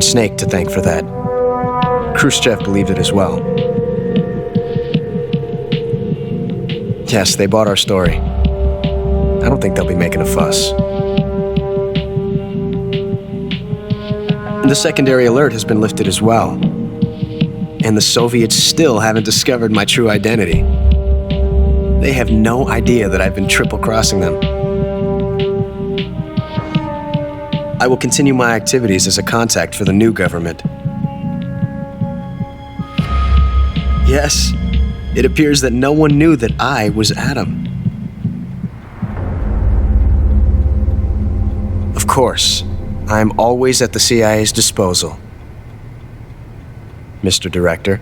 Snake to thank for that. Khrushchev believed it as well. Yes, they bought our story. I don't think they'll be making a fuss. The secondary alert has been lifted as well. And the Soviets still haven't discovered my true identity. They have no idea that I've been triple-crossing them. I will continue my activities as a contact for the new government. Yes, it appears that no one knew that I was Adam. Of course, I'm always at the CIA's disposal, Mr. Director.